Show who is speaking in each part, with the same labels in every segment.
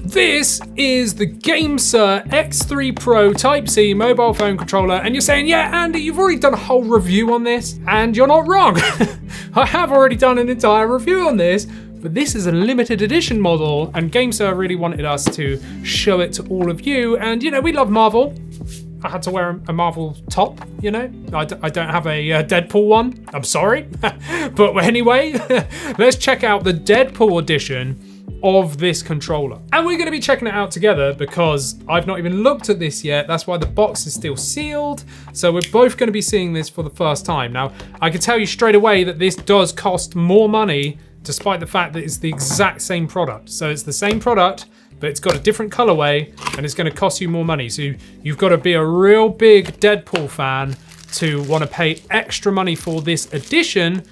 Speaker 1: This is the GameSir X3 Pro Type-C mobile phone controller, and you're saying, yeah, Andy, you've already done a whole review on this, and you're not wrong. I have already done an entire review on this, but this is a limited edition model, and GameSir really wanted us to show it to all of you, and you know, we love Marvel. I had to wear a Marvel top, you know? I don't have a Deadpool one, I'm sorry. But anyway, let's check out the Deadpool edition of this controller. And we're gonna be checking it out together because I've not even looked at this yet. That's why the box is still sealed. So we're both gonna be seeing this for the first time. Now, I can tell you straight away that this does cost more money despite the fact that it's the exact same product. So it's the same product, but it's got a different colorway and it's gonna cost you more money. So you've gotta be a real big Deadpool fan to wanna pay extra money for this edition,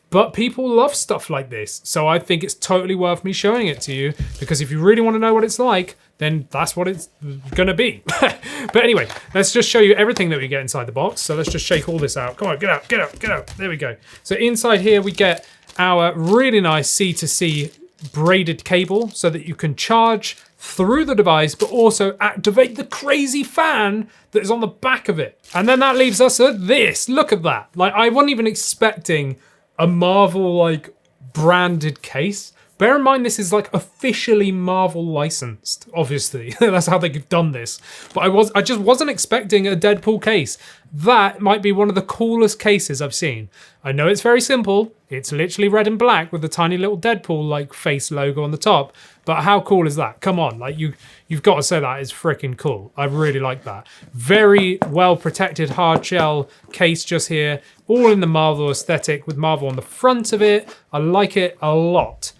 Speaker 1: but people love stuff like this. So I think it's totally worth me showing it to you, because if you really wanna know what it's like, then that's what it's gonna be. But anyway, let's just show you everything that we get inside the box. So let's just shake all this out. Come on, get out, get out, get out. There we go. So inside here we get our really nice C2C braided cable so that you can charge through the device, but also activate the crazy fan that is on the back of it. And then that leaves us at this. Look at that. Like, I wasn't even expecting a Marvel like branded case. Bear in mind, this is like officially Marvel licensed, obviously. That's how they've done this. But I just wasn't expecting a Deadpool case. That might be one of the coolest cases I've seen. I know it's very simple. It's literally red and black with a tiny little Deadpool like face logo on the top. But how cool is that? Come on, like you've got to say that is freaking cool. I really like that. Very well protected hard shell case just here. All in the Marvel aesthetic with Marvel on the front of it. I like it a lot.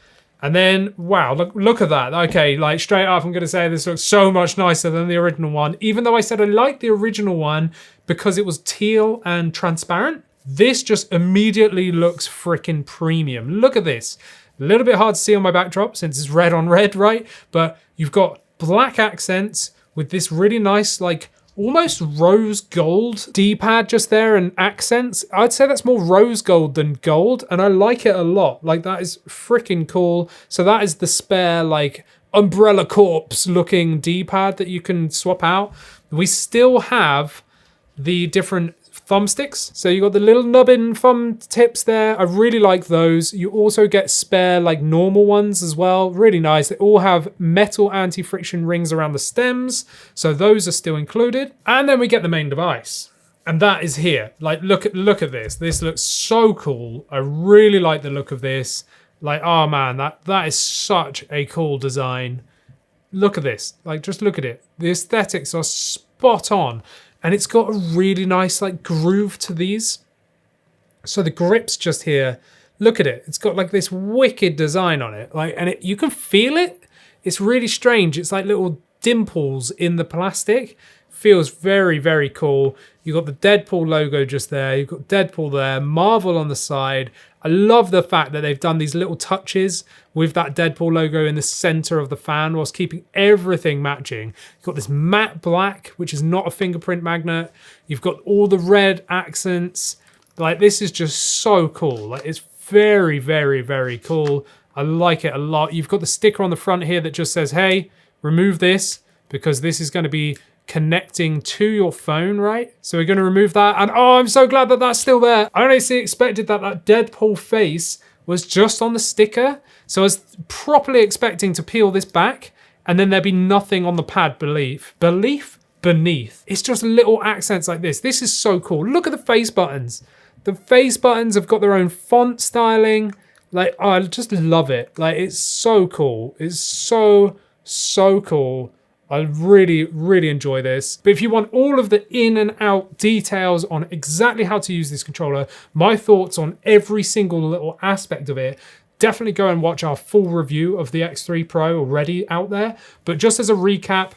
Speaker 1: And then, wow, look at that. Okay, like straight up, I'm gonna say this looks so much nicer than the original one. Even though I said I liked the original one because it was teal and transparent, this just immediately looks freaking premium. Look at this. A little bit hard to see on my backdrop since it's red on red, right? But you've got black accents with this really nice, like, almost rose gold D-pad just there and accents. I'd say that's more rose gold than gold, and I like it a lot. Like, that is freaking cool. So that is the spare, like, Umbrella Corpse looking D-pad that you can swap out. We still have the different thumbsticks. So you got the little nubbin thumb tips there. I really like those. You also get spare like normal ones as well. Really nice. They all have metal anti-friction rings around the stems. So those are still included. And then we get the main device. And that is here. Like, look at this. This looks so cool. I really like the look of this. Like, oh man, that is such a cool design. Look at this. Like, just look at it. The aesthetics are spot on. And it's got a really nice like groove to these. So the grip's just here. Look at it. It's got like this wicked design on it. Like, and you can feel it. It's really strange. It's like little dimples in the plastic. Feels very, very cool. You've got the Deadpool logo just there. You've got Deadpool there, Marvel on the side. I love the fact that they've done these little touches with that Deadpool logo in the center of the fan whilst keeping everything matching. You've got this matte black, which is not a fingerprint magnet. You've got all the red accents. Like, this is just so cool. Like, it's very, very, very cool. I like it a lot. You've got the sticker on the front here that just says, hey, remove this because this is going to be connecting to your phone, right? So we're going to remove that. And oh, I'm so glad that that's still there. I honestly expected that Deadpool face was just on the sticker. So I was properly expecting to peel this back and then there'd be nothing on the pad beneath. It's just little accents like this. This is so cool. Look at the face buttons. The face buttons have got their own font styling. Like, oh, I just love it. Like, it's so cool. It's so, so cool. I really, really enjoy this. But if you want all of the in and out details on exactly how to use this controller, my thoughts on every single little aspect of it, definitely go and watch our full review of the X3 Pro already out there. But just as a recap,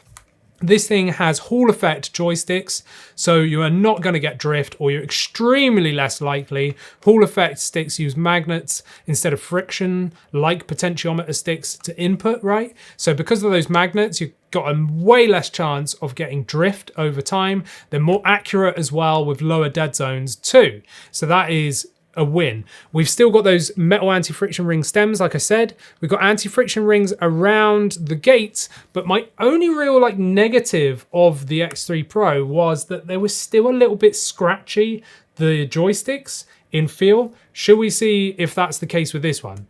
Speaker 1: this thing has Hall effect joysticks, so you are not going to get drift, or you're extremely less likely. Hall effect sticks use magnets instead of friction, like potentiometer sticks to input, right? So because of those magnets, you've got a way less chance of getting drift over time. They're more accurate as well with lower dead zones too. So that is a win. We've still got those metal anti-friction ring stems, like I said. We've got anti-friction rings around the gates, but my only real like negative of the X3 Pro was that they were still a little bit scratchy, the joysticks in feel. Should we see if that's the case with this one?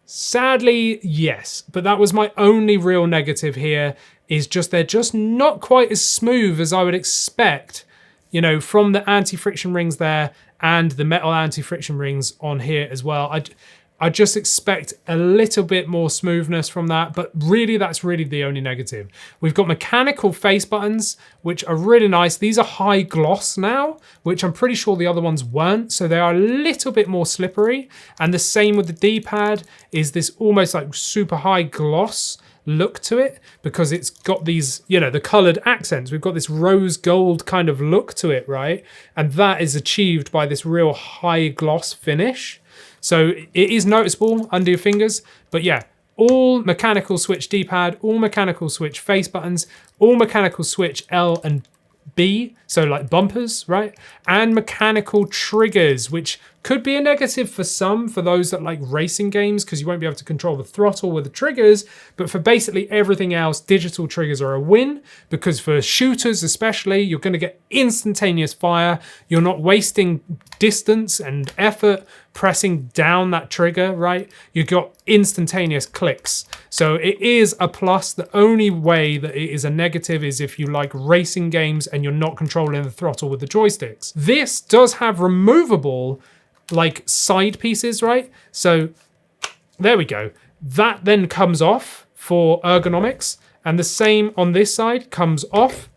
Speaker 1: Sadly, yes, but that was my only real negative here, is just they're just not quite as smooth as I would expect, you know, from the anti-friction rings there and the metal anti-friction rings on here as well. I just expect a little bit more smoothness from that, but really that's really the only negative. We've got mechanical face buttons, which are really nice. These are high gloss now, which I'm pretty sure the other ones weren't, so they are a little bit more slippery. And the same with the D-pad, is this almost like super high gloss look to it, because it's got these, you know, the colored accents. We've got this rose gold kind of look to it, right? And that is achieved by this real high gloss finish. So it is noticeable under your fingers, but yeah, all mechanical switch D-pad, all mechanical switch face buttons, all mechanical switch L and B, so like bumpers, right? And mechanical triggers, which could be a negative for some, for those that like racing games, because you won't be able to control the throttle with the triggers. But for basically everything else, digital triggers are a win, because for shooters especially, you're going to get instantaneous fire. You're not wasting distance and effort pressing down that trigger, right? You've got instantaneous clicks. So it is a plus. The only way that it is a negative is if you like racing games and you're not controlling the throttle with the joysticks. This does have removable like side pieces, right? So there we go. That then comes off for ergonomics, and the same on this side comes off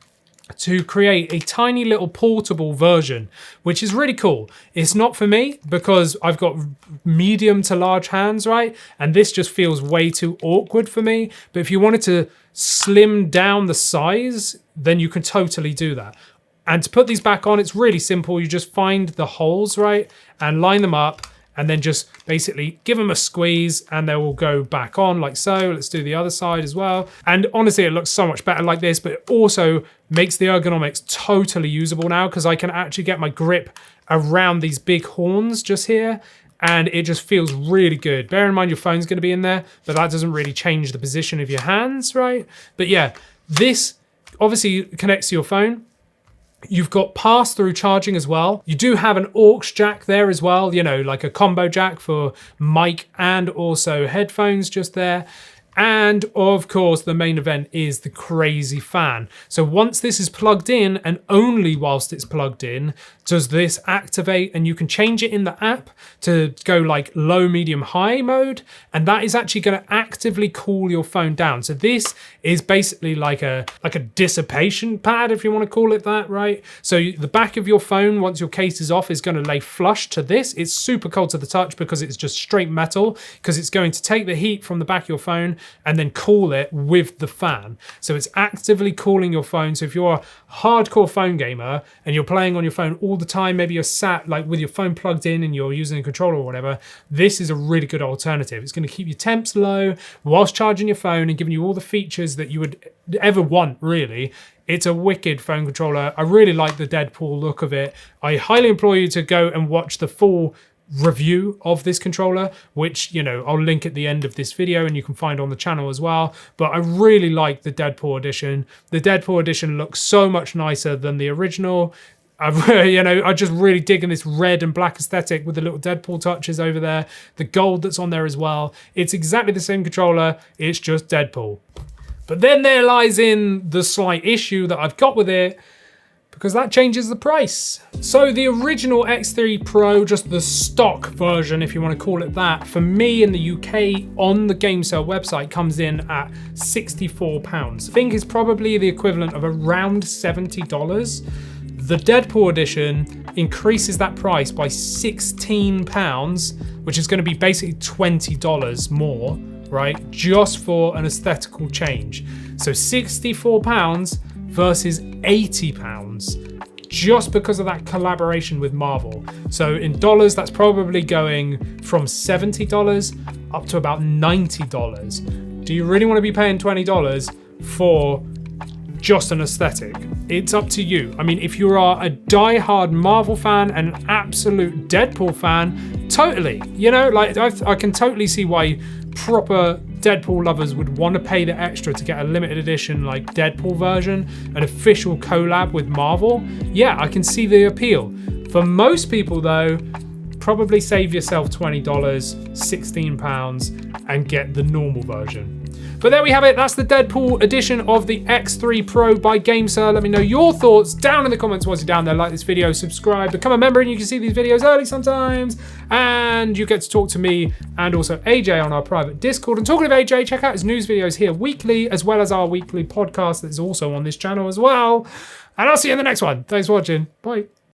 Speaker 1: to create a tiny little portable version, which is really cool. It's not for me because I've got medium to large hands, right? And this just feels way too awkward for me. But if you wanted to slim down the size, then you can totally do that. And to put these back on, it's really simple. You just find the holes, right? And line them up, and then just basically give them a squeeze and they will go back on like so. Let's do the other side as well. And honestly, it looks so much better like this, but it also makes the ergonomics totally usable now, because I can actually get my grip around these big horns just here, and it just feels really good. Bear in mind your phone's gonna be in there, but that doesn't really change the position of your hands, right? But yeah, this obviously connects to your phone. You've got pass-through charging as well. You do have an aux jack there as well, you know, like a combo jack for mic and also headphones just there. And of course, the main event is the crazy fan. So once this is plugged in, and only whilst it's plugged in, does this activate, and you can change it in the app to go like low, medium, high mode. And that is actually going to actively cool your phone down. So this is basically like a dissipation pad, if you want to call it that, right? So the back of your phone, once your case is off, is going to lay flush to this. It's super cold to the touch because it's just straight metal, because it's going to take the heat from the back of your phone and then cool it with the fan. So it's actively cooling your phone. So if you're a hardcore phone gamer and you're playing on your phone all the time, maybe you're sat like with your phone plugged in and you're using a controller or whatever, this is a really good alternative. It's going to keep your temps low whilst charging your phone and giving you all the features that you would ever want, really. It's a wicked phone controller. I really like the Deadpool look of it. I highly implore you to go and watch the full review of this controller, which, you know, I'll link at the end of this video and you can find on the channel as well. But I really like the Deadpool edition. The Deadpool edition looks so much nicer than the original. I just really dig in this red and black aesthetic with the little Deadpool touches over there, the gold that's on there as well. It's exactly the same controller, it's just Deadpool. But then there lies in the slight issue that I've got with it, because that changes the price. So the original X3 Pro, just the stock version, if you want to call it that, for me in the UK on the GameSir website comes in at £64. I think it's probably the equivalent of around $70. The Deadpool edition increases that price by £16, which is going to be basically $20 more, right? Just for an aesthetical change. So £64 versus £80 just because of that collaboration with Marvel. So in dollars, that's probably going from $70 up to about $90. Do you really want to be paying $20 for just an aesthetic? It's up to you. I mean, if you are a die-hard Marvel fan and an absolute Deadpool fan, totally. You know, like I can totally see why proper Deadpool lovers would want to pay the extra to get a limited edition like Deadpool version, an official collab with Marvel. Yeah, I can see the appeal. For most people though, probably save yourself $20, £16 and get the normal version. But there we have it. That's the Deadpool edition of the X3 Pro by GameSir. Let me know your thoughts down in the comments once you're down there. Like this video, subscribe, become a member, and you can see these videos early sometimes. And you get to talk to me and also AJ on our private Discord. And talking of AJ, check out his news videos here weekly, as well as our weekly podcast that is also on this channel as well. And I'll see you in the next one. Thanks for watching. Bye.